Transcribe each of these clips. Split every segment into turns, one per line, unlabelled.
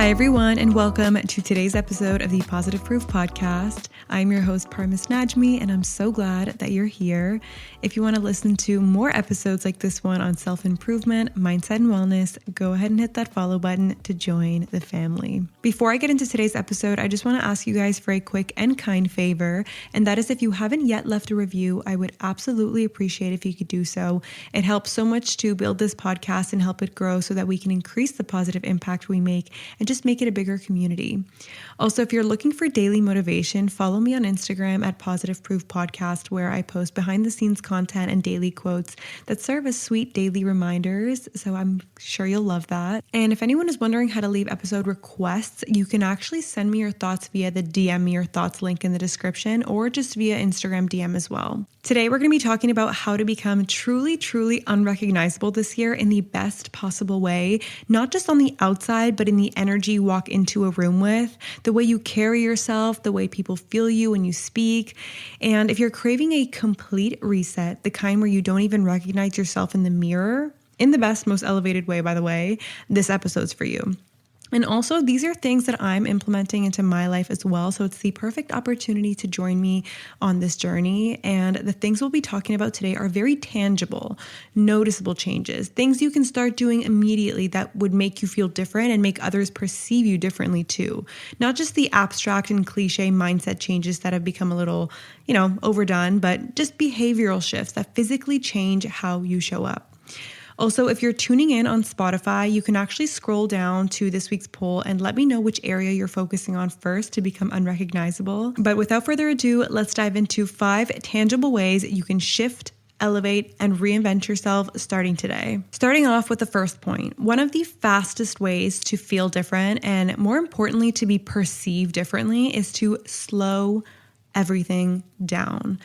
Hi, everyone, and welcome to today's episode of the Positive Proof Podcast. I'm your host, Parmis Najmi, and I'm so glad that you're here. If you want to listen to more episodes like this one on self-improvement, mindset, and wellness, go ahead and hit that follow button to join the family. Before I get into today's episode, I just want to ask you guys for a quick and kind favor, and that is if you haven't yet left a review, I would absolutely appreciate if you could do so. It helps so much to build this podcast and help it grow so that we can increase the positive impact we make and just make it a bigger community. Also, if you're looking for daily motivation, follow me on Instagram at Positive Proof Podcast, where I post behind the scenes content and daily quotes that serve as sweet daily reminders. So I'm sure you'll love that. And if anyone is wondering how to leave episode requests, you can actually send me your thoughts via the DM me your thoughts link in the description or just via Instagram DM as well. Today, we're going to be talking about how to become truly unrecognizable this year in the best possible way, not just on the outside, but in the energy you walk into a room with, the way you carry yourself, the way people feel you when you speak. And if you're craving a complete reset, the kind where you don't even recognize yourself in the mirror, in the best, most elevated way, by the way, this episode's for you. And also, these are things that I'm implementing into my life as well. So it's the perfect opportunity to join me on this journey. And the things we'll be talking about today are very tangible, noticeable changes, things you can start doing immediately that would make you feel different and make others perceive you differently too. Not just the abstract and cliche mindset changes that have become a little, overdone, but just behavioral shifts that physically change how you show up. Also, if you're tuning in on Spotify, you can actually scroll down to this week's poll and let me know which area you're focusing on first to become unrecognizable. But without further ado, let's dive into 5 tangible ways you can shift, elevate, and reinvent yourself starting today. Starting off with the first point, one of the fastest ways to feel different and more importantly, to be perceived differently is to slow everything down.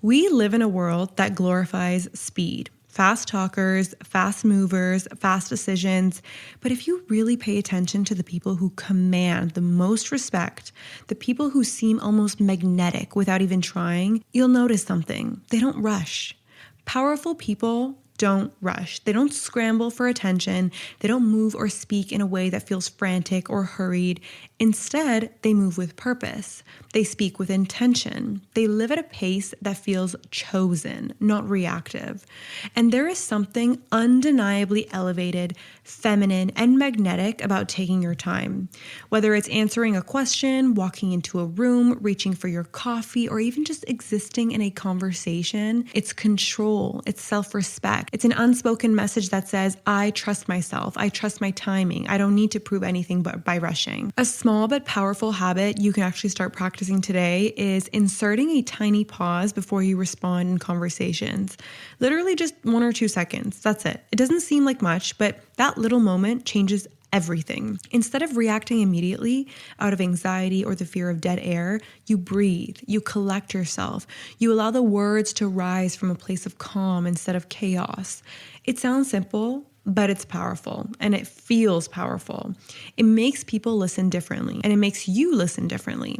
We live in a world that glorifies speed. Fast talkers, fast movers, fast decisions. But if you really pay attention to the people who command the most respect, the people who seem almost magnetic without even trying, you'll notice something. They don't rush. Powerful people don't rush. They don't scramble for attention. They don't move or speak in a way that feels frantic or hurried. Instead, they move with purpose. They speak with intention. They live at a pace that feels chosen, not reactive. And there is something undeniably elevated, feminine, and magnetic about taking your time. Whether it's answering a question, walking into a room, reaching for your coffee, or even just existing in a conversation, it's control, it's self-respect. It's an unspoken message that says, I trust myself, I trust my timing, I don't need to prove anything but by rushing. A small but powerful habit you can actually start practicing today is inserting a tiny pause before you respond in conversations. Literally just 1 or 2 seconds, that's it. It doesn't seem like much, but that little moment changes everything. Instead of reacting immediately out of anxiety or the fear of dead air, you breathe, you collect yourself, you allow the words to rise from a place of calm instead of chaos. It sounds simple, but it's powerful and it feels powerful. It makes people listen differently and it makes you listen differently.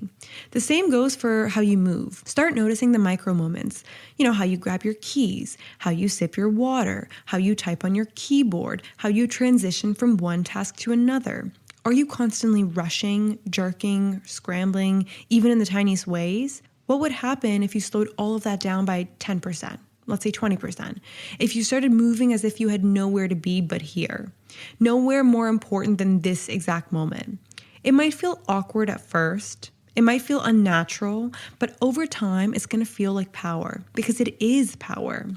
The same goes for how you move. Start noticing the micro moments. How you grab your keys, how you sip your water, how you type on your keyboard, how you transition from one task to another. Are you constantly rushing, jerking, scrambling, even in the tiniest ways? What would happen if you slowed all of that down by 10%? Let's say 20%. If you started moving as if you had nowhere to be but here, nowhere more important than this exact moment. It might feel awkward at first. It might feel unnatural, but over time, it's going to feel like power because it is power.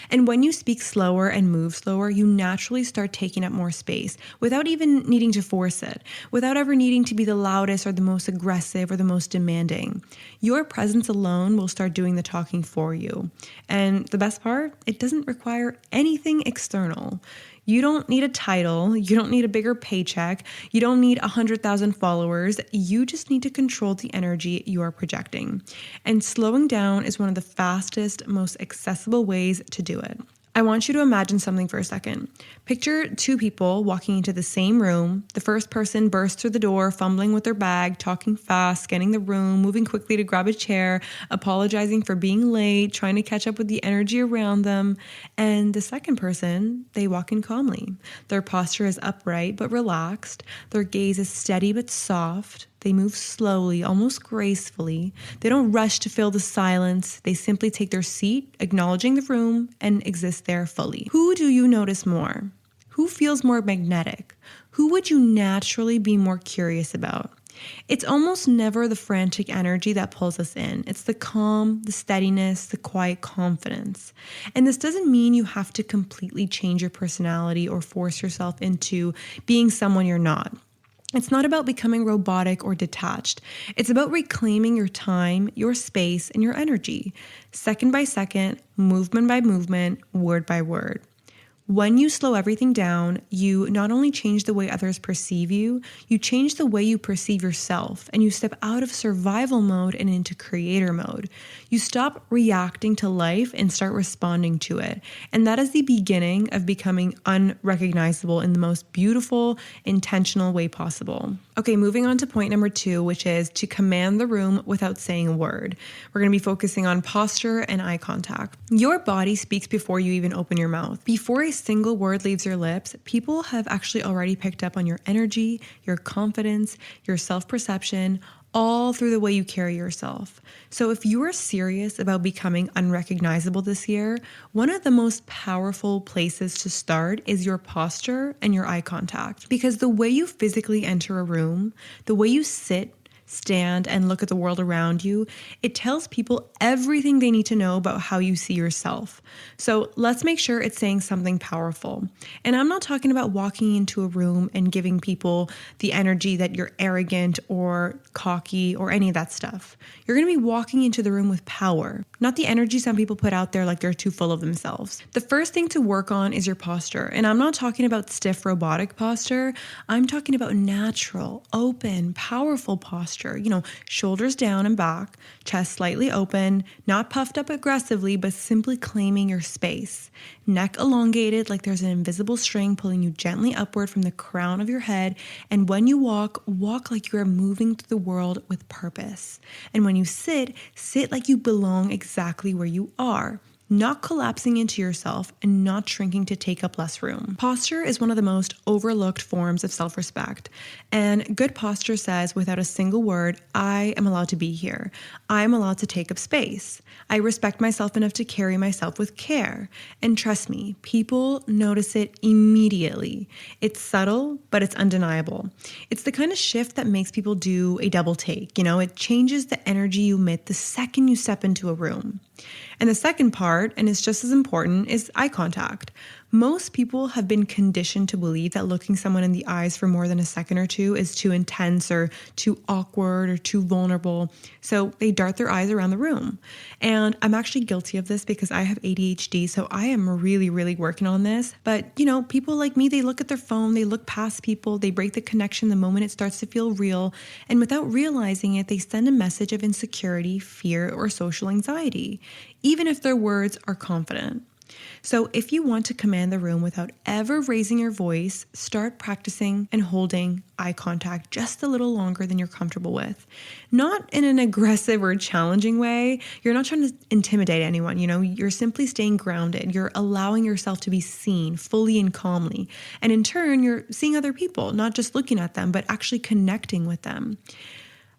And when you speak slower and move slower, you naturally start taking up more space without even needing to force it, without ever needing to be the loudest or the most aggressive or the most demanding. Your presence alone will start doing the talking for you. And the best part, it doesn't require anything external. You don't need a title. You don't need a bigger paycheck. You don't need 100,000 followers. You just need to control the energy you are projecting. And slowing down is one of the fastest, most accessible ways to do it. I want you to imagine something for a second. Picture two people walking into the same room. The first person bursts through the door, fumbling with their bag, talking fast, scanning the room, moving quickly to grab a chair, apologizing for being late, trying to catch up with the energy around them. And the second person, they walk in calmly. Their posture is upright but relaxed. Their gaze is steady but soft. They move slowly, almost gracefully. They don't rush to fill the silence. They simply take their seat, acknowledging the room, and exist there fully. Who do you notice more? Who feels more magnetic? Who would you naturally be more curious about? It's almost never the frantic energy that pulls us in. It's the calm, the steadiness, the quiet confidence. And this doesn't mean you have to completely change your personality or force yourself into being someone you're not. It's not about becoming robotic or detached. It's about reclaiming your time, your space, and your energy, second by second, movement by movement, word by word. When you slow everything down, you not only change the way others perceive you, you change the way you perceive yourself, and you step out of survival mode and into creator mode. You stop reacting to life and start responding to it. And that is the beginning of becoming unrecognizable in the most beautiful, intentional way possible. Okay, moving on to point number 2, which is to command the room without saying a word. We're going to be focusing on posture and eye contact. Your body speaks before you even open your mouth. Before a single word leaves your lips, people have actually already picked up on your energy, your confidence, your self-perception, all through the way you carry yourself. So if you are serious about becoming unrecognizable this year, one of the most powerful places to start is your posture and your eye contact. Because the way you physically enter a room, the way you sit, stand, and look at the world around you, it tells people everything they need to know about how you see yourself. So let's make sure it's saying something powerful. And I'm not talking about walking into a room and giving people the energy that you're arrogant or cocky or any of that stuff. You're going to be walking into the room with power, not the energy some people put out there like they're too full of themselves. The first thing to work on is your posture. And I'm not talking about stiff robotic posture. I'm talking about natural, open, powerful posture. Shoulders down and back, chest slightly open, not puffed up aggressively, but simply claiming your space. Neck elongated like there's an invisible string pulling you gently upward from the crown of your head. And when you walk like you are moving through the world with purpose. And when you sit like you belong exactly where you are. Not collapsing into yourself and not shrinking to take up less room. Posture is one of the most overlooked forms of self-respect. And good posture says, without a single word, I am allowed to be here. I am allowed to take up space. I respect myself enough to carry myself with care. And trust me, people notice it immediately. It's subtle, but it's undeniable. It's the kind of shift that makes people do a double take. It changes the energy you emit the second you step into a room. And the second part, and it's just as important, is eye contact. Most people have been conditioned to believe that looking someone in the eyes for more than a second or two is too intense or too awkward or too vulnerable. So they dart their eyes around the room. And I'm actually guilty of this because I have ADHD, so I am really, really working on this. But, people like me, they look at their phone, they look past people, they break the connection the moment it starts to feel real. And without realizing it, they send a message of insecurity, fear, or social anxiety, even if their words are confident. So if you want to command the room without ever raising your voice, start practicing and holding eye contact just a little longer than you're comfortable with. Not in an aggressive or challenging way. You're not trying to intimidate anyone, you're simply staying grounded. You're allowing yourself to be seen fully and calmly. And in turn, you're seeing other people, not just looking at them, but actually connecting with them.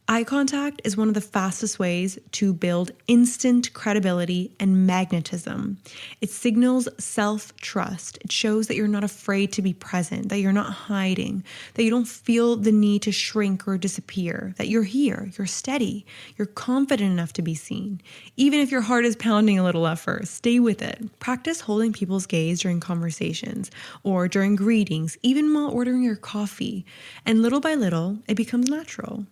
Eye contact is one of the fastest ways to build instant credibility and magnetism. It signals self-trust. It shows that you're not afraid to be present, that you're not hiding, that you don't feel the need to shrink or disappear, that you're here, you're steady, you're confident enough to be seen. Even if your heart is pounding a little at first, stay with it. Practice holding people's gaze during conversations or during greetings, even while ordering your coffee. And little by little, it becomes natural.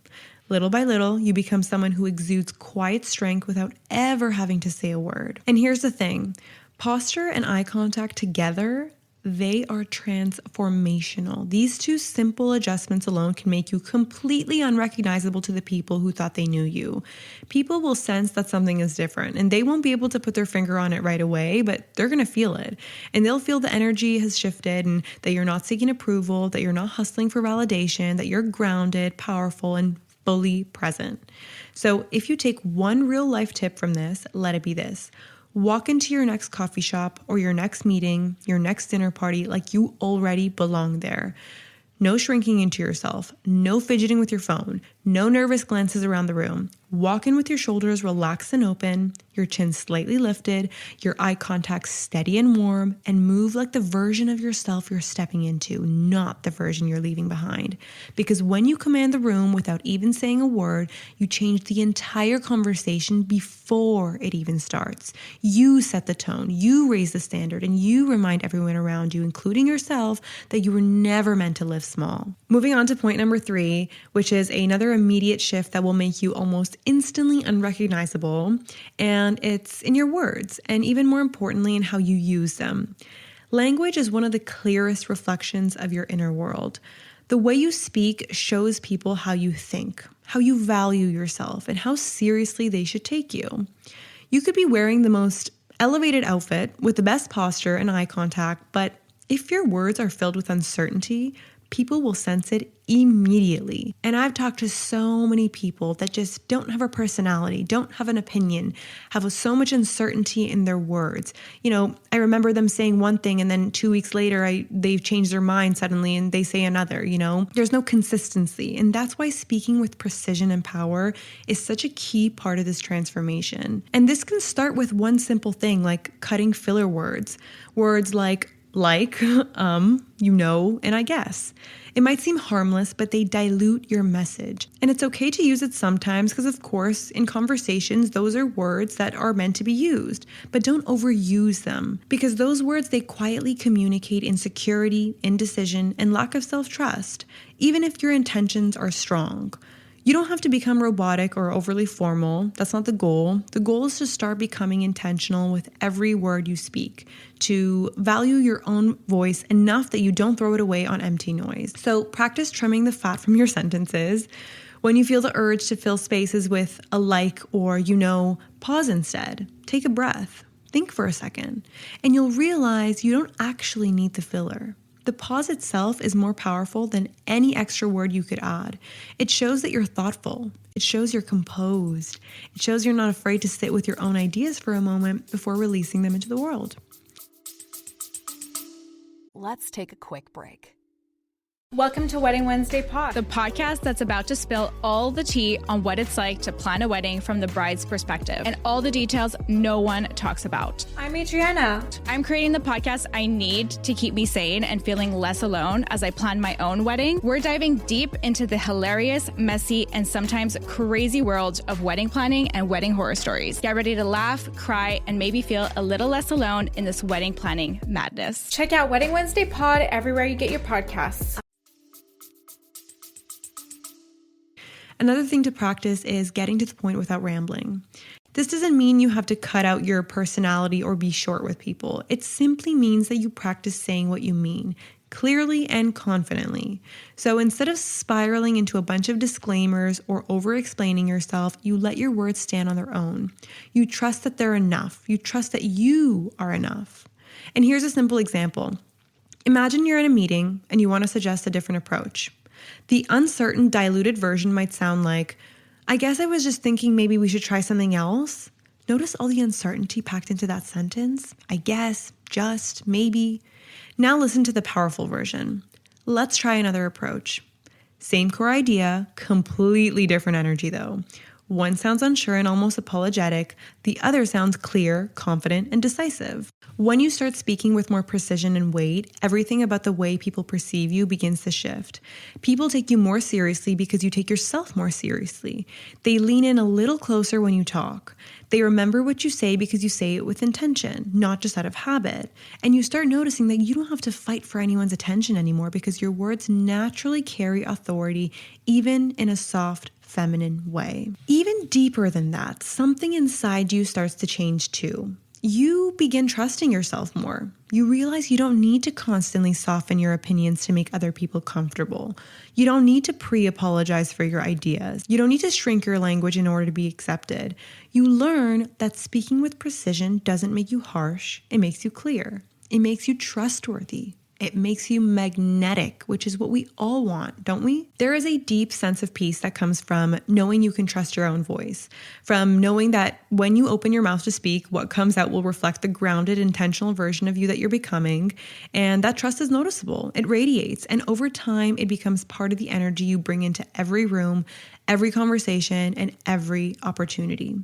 Little by little, you become someone who exudes quiet strength without ever having to say a word. And here's the thing, posture and eye contact together, they are transformational. These two simple adjustments alone can make you completely unrecognizable to the people who thought they knew you. People will sense that something is different, and they won't be able to put their finger on it right away, but they're going to feel it. And they'll feel the energy has shifted and that you're not seeking approval, that you're not hustling for validation, that you're grounded, powerful, and fully present. So if you take one real life tip from this, let it be this. Walk into your next coffee shop or your next meeting, your next dinner party like you already belong there. No shrinking into yourself, no fidgeting with your phone, no nervous glances around the room. Walk in with your shoulders relaxed and open, your chin slightly lifted, your eye contact steady and warm, and move like the version of yourself you're stepping into, not the version you're leaving behind. Because when you command the room without even saying a word, you change the entire conversation before it even starts. You set the tone, you raise the standard, and you remind everyone around you, including yourself, that you were never meant to live small. Moving on to point number 3, which is another immediate shift that will make you almost instantly unrecognizable, and it's in your words, and even more importantly, in how you use them. Language is one of the clearest reflections of your inner world. The way you speak shows people how you think, how you value yourself, and how seriously they should take you. You could be wearing the most elevated outfit with the best posture and eye contact, but if your words are filled with uncertainty, people will sense it immediately. And I've talked to so many people that just don't have a personality, don't have an opinion, have so much uncertainty in their words. I remember them saying one thing and then 2 weeks later, they've changed their mind suddenly and they say another, There's no consistency. And that's why speaking with precision and power is such a key part of this transformation. And this can start with one simple thing like cutting filler words. Words like, and I guess. It might seem harmless, but they dilute your message. And it's okay to use it sometimes because, of course, in conversations, those are words that are meant to be used. But don't overuse them because those words, they quietly communicate insecurity, indecision, and lack of self-trust, even if your intentions are strong. You don't have to become robotic or overly formal. That's not the goal. The goal is to start becoming intentional with every word you speak, to value your own voice enough that you don't throw it away on empty noise. So practice trimming the fat from your sentences. When you feel the urge to fill spaces with a like or pause instead. Take a breath. Think for a second. And you'll realize you don't actually need the filler. The pause itself is more powerful than any extra word you could add. It shows that you're thoughtful. It shows you're composed. It shows you're not afraid to sit with your own ideas for a moment before releasing them into the world.
Let's take a quick break.
Welcome to Wedding Wednesday Pod,
the podcast that's about to spill all the tea on what it's like to plan a wedding from the bride's perspective and all the details no one talks about.
I'm Adriana.
I'm creating the podcast I need to keep me sane and feeling less alone as I plan my own wedding. We're diving deep into the hilarious, messy, and sometimes crazy world of wedding planning and wedding horror stories. Get ready to laugh, cry, and maybe feel a little less alone in this wedding planning madness.
Check out Wedding Wednesday Pod everywhere you get your podcasts.
Another thing to practice is getting to the point without rambling. This doesn't mean you have to cut out your personality or be short with people. It simply means that you practice saying what you mean, clearly and confidently. So instead of spiraling into a bunch of disclaimers or over-explaining yourself, you let your words stand on their own. You trust that they're enough. You trust that you are enough. And here's a simple example. Imagine you're in a meeting and you want to suggest a different approach. The uncertain, diluted version might sound like, I guess I was just thinking maybe we should try something else. Notice all the uncertainty packed into that sentence. I guess, just, maybe. Now listen to the powerful version. Let's try another approach. Same core idea, completely different energy though. One sounds unsure and almost apologetic. The other sounds clear, confident, and decisive. When you start speaking with more precision and weight, everything about the way people perceive you begins to shift. People take you more seriously because you take yourself more seriously. They lean in a little closer when you talk. They remember what you say because you say it with intention, not just out of habit. And you start noticing that you don't have to fight for anyone's attention anymore because your words naturally carry authority, even in a soft, feminine way. Even deeper than that, something inside you starts to change too. you begin trusting yourself more. You realize you don't need to constantly soften your opinions to make other people comfortable. You don't need to pre-apologize for your ideas. You don't need to shrink your language in order to be accepted. You learn that speaking with precision doesn't make you harsh. It makes you clear. It makes you trustworthy. It makes you magnetic, which is what we all want, don't we? There is a deep sense of peace that comes from knowing you can trust your own voice, from knowing that when you open your mouth to speak, what comes out will reflect the grounded, intentional version of you that you're becoming. And that trust is noticeable. It radiates. And over time, it becomes part of the energy you bring into every room, every conversation, and every opportunity.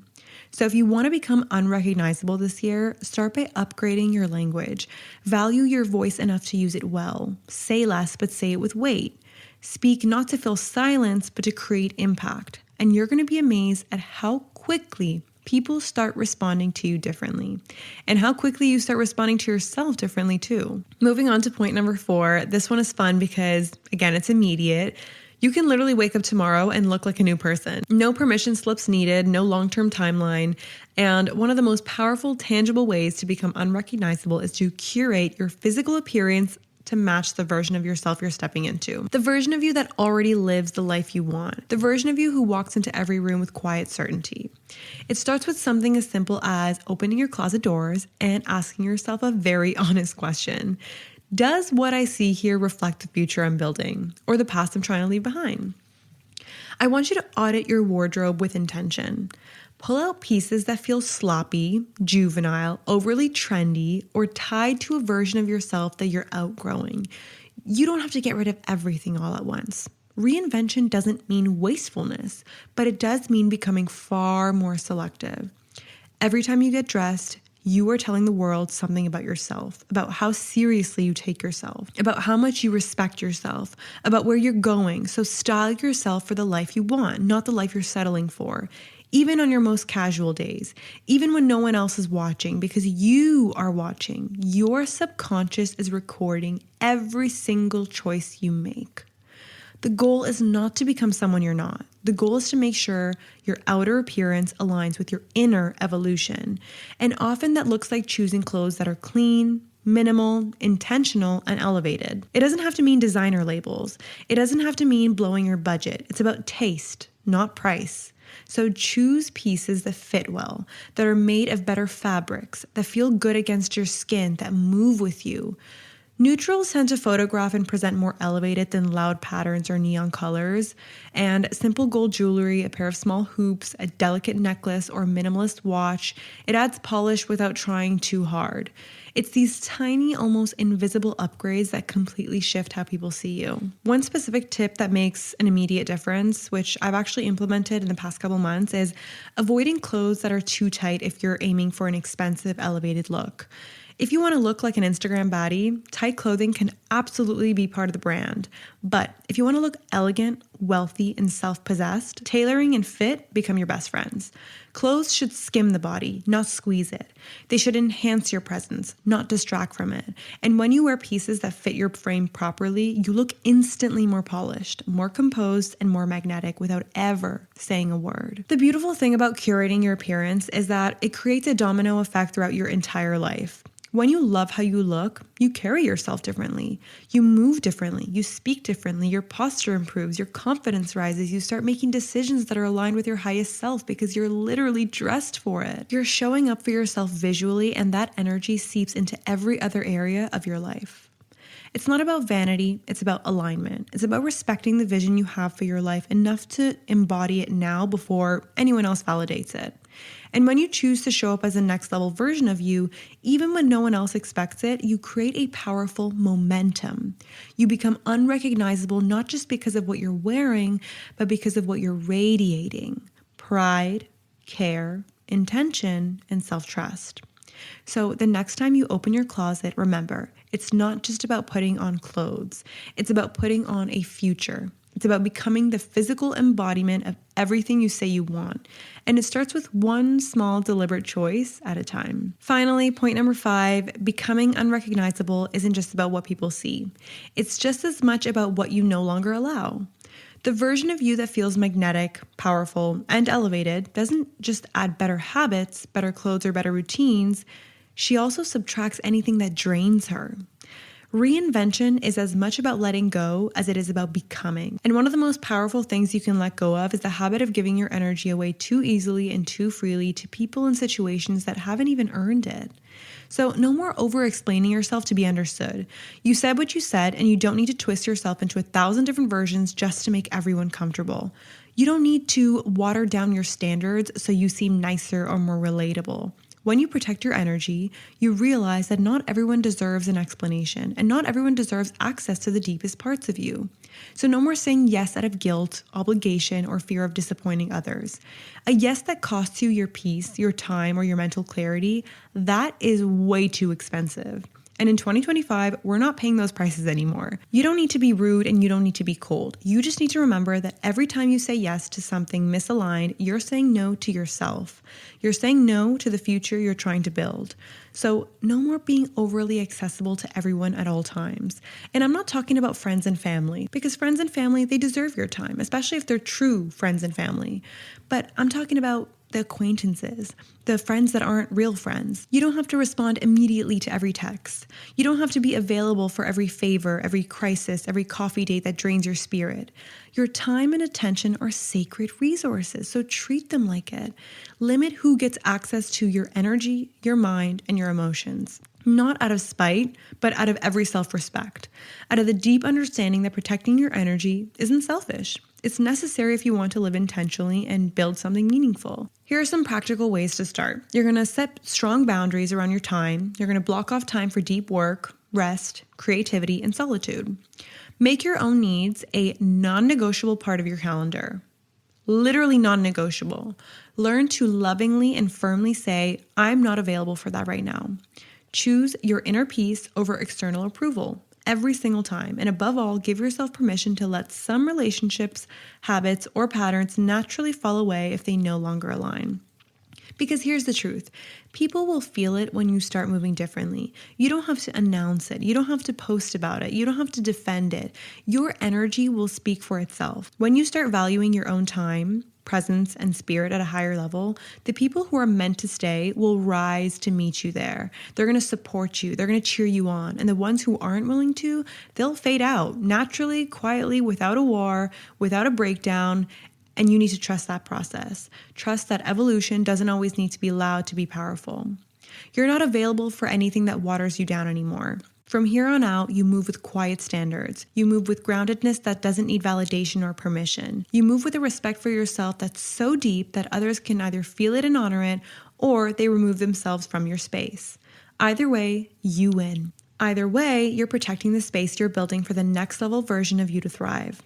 So if you want to become unrecognizable this year, start by upgrading your language. Value your voice enough to use it well. Say less, but say it with weight. Speak not to fill silence, but to create impact. And you're going to be amazed at how quickly people start responding to you differently, and how quickly you start responding to yourself differently too. Moving on to point number 4. This one is fun because, again, it's immediate. You can literally wake up tomorrow and look like a new person. No permission slips needed, no long-term timeline. And one of the most powerful, tangible ways to become unrecognizable is to curate your physical appearance to match the version of yourself you're stepping into. The version of you that already lives the life you want. The version of you who walks into every room with quiet certainty. It starts with something as simple as opening your closet doors and asking yourself a very honest question. Does what I see here reflect the future I'm building or the past I'm trying to leave behind? I want you to audit your wardrobe with intention. Pull out pieces that feel sloppy, juvenile, overly trendy, or tied to a version of yourself that you're outgrowing. You don't have to get rid of everything all at once. Reinvention doesn't mean wastefulness, but it does mean becoming far more selective. Every time you get dressed, you are telling the world something about yourself, about how seriously you take yourself, about how much you respect yourself, about where you're going. So style yourself for the life you want, not the life you're settling for. Even on your most casual days, even when no one else is watching, because you are watching. Your subconscious is recording every single choice you make. The goal is not to become someone you're not. The goal is to make sure your outer appearance aligns with your inner evolution. And often that looks like choosing clothes that are clean, minimal, intentional, and elevated. It doesn't have to mean designer labels. It doesn't have to mean blowing your budget. It's about taste, not price. So choose pieces that fit well, that are made of better fabrics, that feel good against your skin, that move with you. Neutrals tend to photograph and present more elevated than loud patterns or neon colors, and simple gold jewelry, a pair of small hoops, a delicate necklace, or minimalist watch, it adds polish without trying too hard. It's these tiny, almost invisible upgrades that completely shift how people see you. One specific tip that makes an immediate difference, which I've actually implemented in the past couple months, is avoiding clothes that are too tight if you're aiming for an expensive, elevated look. If you want to look like an Instagram baddie, tight clothing can absolutely be part of the brand. But if you want to look elegant, wealthy, and self-possessed, tailoring and fit become your best friends. Clothes should skim the body, not squeeze it. They should enhance your presence, not distract from it. And when you wear pieces that fit your frame properly, you look instantly more polished, more composed, and more magnetic without ever saying a word. The beautiful thing about curating your appearance is that it creates a domino effect throughout your entire life. When you love how you look, you carry yourself differently. You move differently. You speak differently. Your posture improves. Your confidence rises. You start making decisions that are aligned with your highest self because you're literally dressed for it. You're showing up for yourself visually, and that energy seeps into every other area of your life. It's not about vanity. It's about alignment. It's about respecting the vision you have for your life enough to embody it now before anyone else validates it. And when you choose to show up as a next level version of you, even when no one else expects it, you create a powerful momentum. You become unrecognizable not just because of what you're wearing, but because of what you're radiating. Pride, care, intention, and self-trust. So the next time you open your closet, remember, it's not just about putting on clothes. It's about putting on a future. It's about becoming the physical embodiment of everything you say you want. And it starts with one small, deliberate choice at a time. Finally, point number 5, becoming unrecognizable isn't just about what people see. It's just as much about what you no longer allow. The version of you that feels magnetic, powerful, and elevated doesn't just add better habits, better clothes, or better routines. She also subtracts anything that drains her. Reinvention is as much about letting go as it is about becoming. And one of the most powerful things you can let go of is the habit of giving your energy away too easily and too freely to people and situations that haven't even earned it. So no more over-explaining yourself to be understood. You said what you said, and you don't need to twist yourself into 1,000 different versions just to make everyone comfortable. You don't need to water down your standards so you seem nicer or more relatable. When you protect your energy, you realize that not everyone deserves an explanation, and not everyone deserves access to the deepest parts of you. So no more saying yes out of guilt, obligation, or fear of disappointing others. A yes that costs you your peace, your time, or your mental clarity, that is way too expensive. And in 2025, we're not paying those prices anymore. You don't need to be rude and you don't need to be cold. You just need to remember that every time you say yes to something misaligned, you're saying no to yourself. You're saying no to the future you're trying to build. So no more being overly accessible to everyone at all times. And I'm not talking about friends and family, because friends and family, they deserve your time, especially if they're true friends and family. But I'm talking about the acquaintances, the friends that aren't real friends. You don't have to respond immediately to every text. You don't have to be available for every favor, every crisis, every coffee date that drains your spirit. Your time and attention are sacred resources, so treat them like it. Limit who gets access to your energy, your mind, and your emotions. Not out of spite, but out of every self-respect. Out of the deep understanding that protecting your energy isn't selfish. It's necessary if you want to live intentionally and build something meaningful. Here are some practical ways to start. You're going to set strong boundaries around your time. You're going to block off time for deep work, rest, creativity, and solitude. Make your own needs a non-negotiable part of your calendar. Literally non-negotiable. Learn to lovingly and firmly say, I'm not available for that right now. Choose your inner peace over external approval every single time. And above all, give yourself permission to let some relationships, habits, or patterns naturally fall away if they no longer align. Because here's the truth. People will feel it when you start moving differently. You don't have to announce it. You don't have to post about it. You don't have to defend it. Your energy will speak for itself. When you start valuing your own time, presence, and spirit at a higher level, the people who are meant to stay will rise to meet you there. They're going to support you. They're going to cheer you on. And the ones who aren't willing to, they'll fade out naturally, quietly, without a war, without a breakdown. And you need to trust that process. Trust that evolution doesn't always need to be loud to be powerful. You're not available for anything that waters you down anymore. From here on out, you move with quiet standards. You move with groundedness that doesn't need validation or permission. You move with a respect for yourself that's so deep that others can either feel it and honor it, or they remove themselves from your space. Either way, you win. Either way, you're protecting the space you're building for the next level version of you to thrive.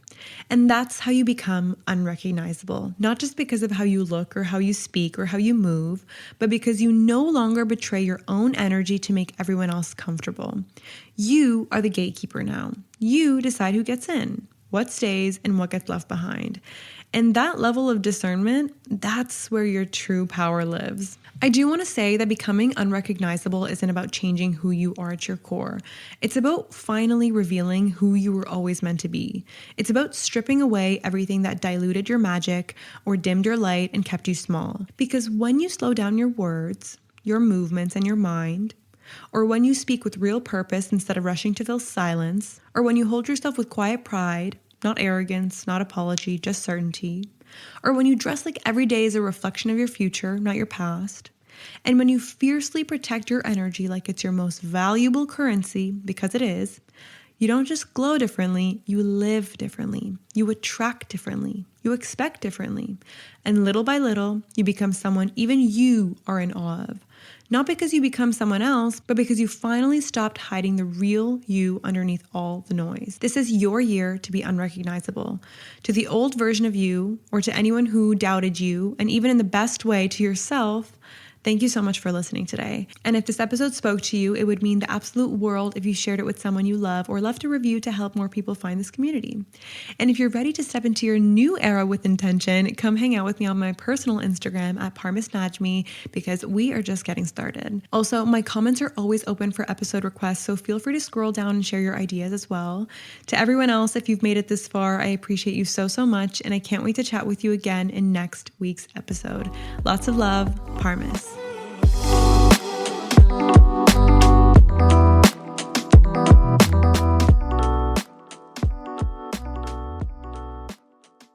And that's how you become unrecognizable, not just because of how you look or how you speak or how you move, but because you no longer betray your own energy to make everyone else comfortable. You are the gatekeeper now. You decide who gets in, what stays, and what gets left behind. And that level of discernment, that's where your true power lives. I do want to say that becoming unrecognizable isn't about changing who you are at your core. It's about finally revealing who you were always meant to be. It's about stripping away everything that diluted your magic or dimmed your light and kept you small. Because when you slow down your words, your movements, and your mind, or when you speak with real purpose instead of rushing to fill silence, or when you hold yourself with quiet pride, not arrogance, not apology, just certainty. Or when you dress like every day is a reflection of your future, not your past. And when you fiercely protect your energy like it's your most valuable currency, because it is, you don't just glow differently, you live differently. You attract differently. You expect differently. And little by little, you become someone even you are in awe of. Not because you become someone else, but because you finally stopped hiding the real you underneath all the noise. This is your year to be unrecognizable. To the old version of you, or to anyone who doubted you, and even in the best way to yourself, Thank you so much for listening today. And if this episode spoke to you, it would mean the absolute world if you shared it with someone you love or left a review to help more people find this community. And if you're ready to step into your new era with intention, come hang out with me on my personal Instagram at Parmis Najmi, because we are just getting started. Also, my comments are always open for episode requests, so feel free to scroll down and share your ideas as well. To everyone else, if you've made it this far, I appreciate you so much, and I can't wait to chat with you again in next week's episode. Lots of love, Parmis.